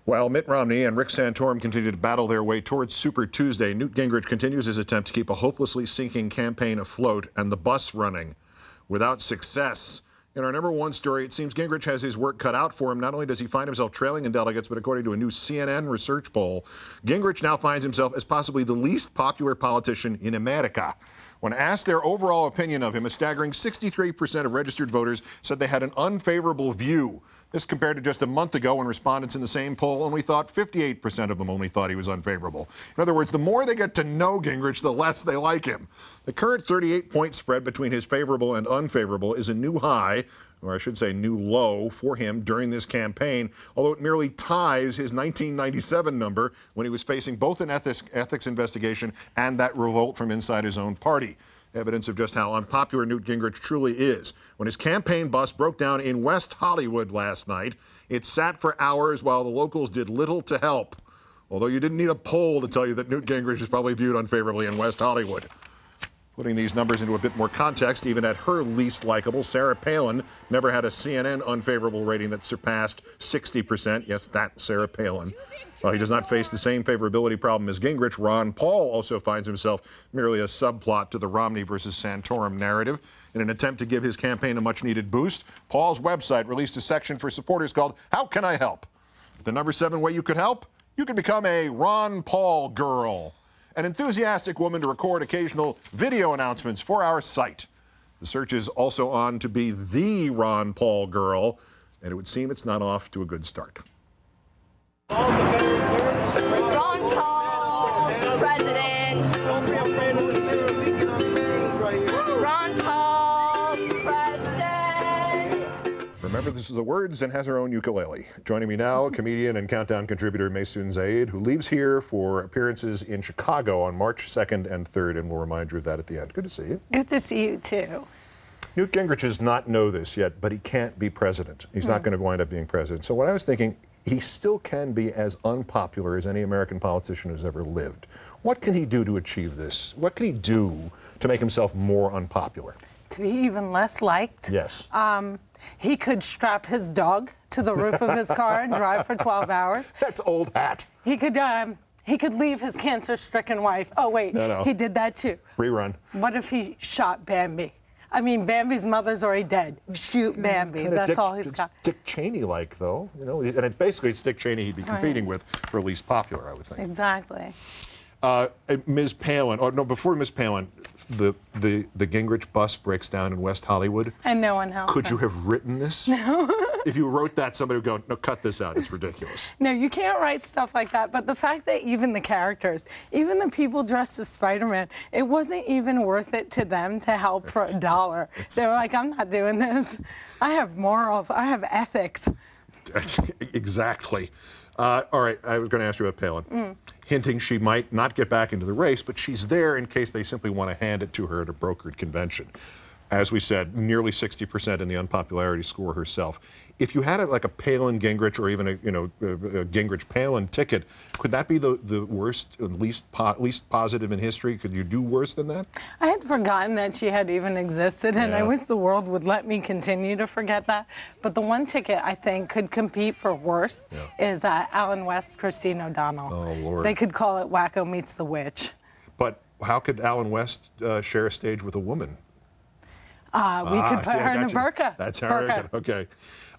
While Mitt Romney and Rick Santorum continue to battle their way towards Super Tuesday, Newt Gingrich continues his attempt to keep a hopelessly sinking campaign afloat and the bus running without success. In our #1 story, it seems Gingrich has his work cut out for him. Not only does he find himself trailing in delegates, but according to a new CNN research poll, Gingrich now finds himself as possibly the least popular politician in America. When asked their overall opinion of him, a staggering 63% of registered voters said they had an unfavorable view. This compared to just a month ago when respondents in the same poll only thought 58% of them only thought he was unfavorable. In other words, the more they get to know Gingrich, the less they like him. The current 38-point spread between his favorable and unfavorable is a new high, or I should say new low, for him during this campaign, although it merely ties his 1997 number when he was facing both an ethics investigation and that revolt from inside his own party. Evidence of just how unpopular Newt Gingrich truly is. When his campaign bus broke down in West Hollywood last night, it sat for hours while the locals did little to help. Although you didn't need a poll to tell you that Newt Gingrich is probably viewed unfavorably in West Hollywood. Putting these numbers into a bit more context, even at her least likable, Sarah Palin never had a CNN unfavorable rating that surpassed 60%. Yes, that Sarah Palin. While he does not face the same favorability problem as Gingrich, Ron Paul also finds himself merely a subplot to the Romney versus Santorum narrative. In an attempt to give his campaign a much-needed boost, Paul's website released a section for supporters called How Can I Help? The #7 way you could help? You could become a Ron Paul girl. An enthusiastic woman to record occasional video announcements for our site. The search is also on to be the Ron Paul girl, and it would seem it's not off to a good start. Ron Paul, president. Ron Paul, president. Remember, this is the words and has her own ukulele. Joining me now, comedian and Countdown contributor Maysoon Zayid, who leaves here for appearances in Chicago on March 2nd and 3rd, and we'll remind you of that at the end. Good to see you. Good to see you, too. Newt Gingrich does not know this yet, but he can't be president. He's not going to wind up being president. So what I was thinking, he still can be as unpopular as any American politician who's ever lived. What can he do to achieve this? What can he do to make himself more unpopular? To be even less liked? Yes. He could strap his dog to the roof of his car and drive for 12 hours. That's old hat. He could leave his cancer-stricken wife. Oh, wait, No. He did that, too. Rerun. What if he shot Bambi? I mean, Bambi's mother's already dead. Shoot Bambi. That's all he's got. Dick Cheney-like, though. You know, and it's Dick Cheney he'd be competing with for least popular, I would think. Exactly. Ms. Palin, or no, before Ms. Palin, the Gingrich bus breaks down in West Hollywood. And no one helps. Could you have written this? No. If you wrote that, somebody would go, no, cut this out. It's ridiculous. No, you can't write stuff like that. But the fact that even the characters, even the people dressed as Spider-Man, it wasn't even worth it to them to help for $1. They were like, I'm not doing this. I have morals. I have ethics. Exactly. All right, I was going to ask you about Palin. Hinting she might not get back into the race, but she's there in case they simply want to hand it to her at a brokered convention. As we said, nearly 60% in the unpopularity score herself. If you had like a Palin-Gingrich or even a Gingrich-Palin ticket, could that be the worst, least positive in history? Could you do worse than that? I had forgotten that she had even existed, and I wish the world would let me continue to forget that. But the one ticket I think could compete for worse is Alan West, Christine O'Donnell. Oh, Lord. They could call it Wacko Meets the Witch. But how could Alan West share a stage with a woman? We could put her in a burqa. That's her. Okay.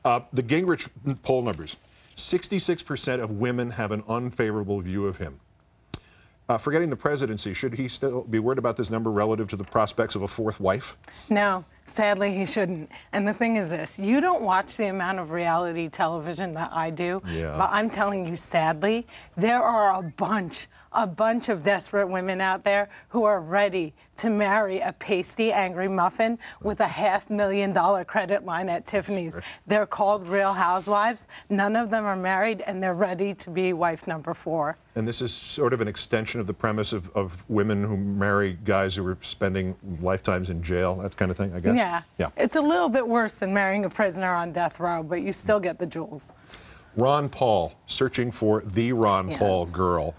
The Gingrich poll numbers. 66% of women have an unfavorable view of him. Forgetting the presidency, should he still be worried about this number relative to the prospects of a fourth wife? No, sadly he shouldn't. And the thing is this, you don't watch the amount of reality television that I do, but I'm telling you, sadly, there are a bunch of desperate women out there who are ready to marry a pasty, angry muffin with a $500,000 credit line at Tiffany's. They're called Real Housewives. None of them are married, and they're ready to be wife number 4. And this is sort of an extension of the premise of women who marry guys who are spending lifetimes in jail, that kind of thing, I guess? Yeah. It's a little bit worse than marrying a prisoner on death row, but you still get the jewels. Ron Paul, searching for the Ron Paul girl.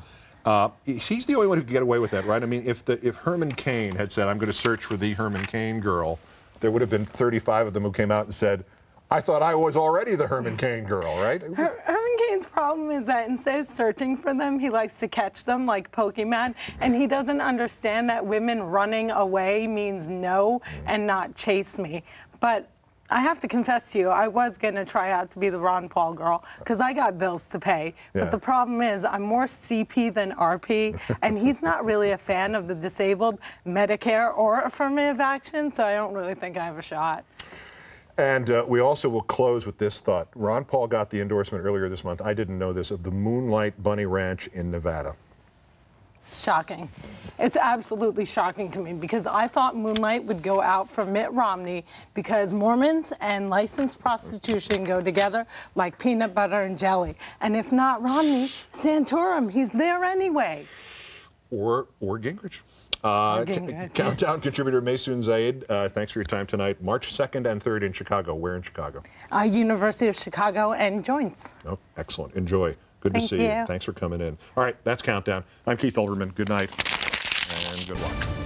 He's the only one who could get away with that, right? I mean, if Herman Cain had said, I'm going to search for the Herman Cain girl, there would have been 35 of them who came out and said, I thought I was already the Herman Cain girl, right? Herman Cain's problem is that instead of searching for them, he likes to catch them like Pokemon, and he doesn't understand that women running away means no and not chase me. But I have to confess to you, I was going to try out to be the Ron Paul girl because I got bills to pay. Yeah. But the problem is I'm more CP than RP, and he's not really a fan of the disabled, Medicare, or affirmative action, so I don't really think I have a shot. And we also will close with this thought. Ron Paul got the endorsement earlier this month, I didn't know this, of the Moonlight Bunny Ranch in Nevada. Shocking. It's absolutely shocking to me because I thought Moonlight would go out for Mitt Romney because Mormons and licensed prostitution go together like peanut butter and jelly. And if not Romney, Santorum, he's there anyway. Or Gingrich. Countdown contributor Maysoon Zayid, thanks for your time tonight. March 2nd and 3rd in Chicago. Where in Chicago? University of Chicago and Joints. Oh, excellent. Enjoy. Good to see you. Thanks for coming in. All right, that's Countdown. I'm Keith Olbermann. Good night and good luck.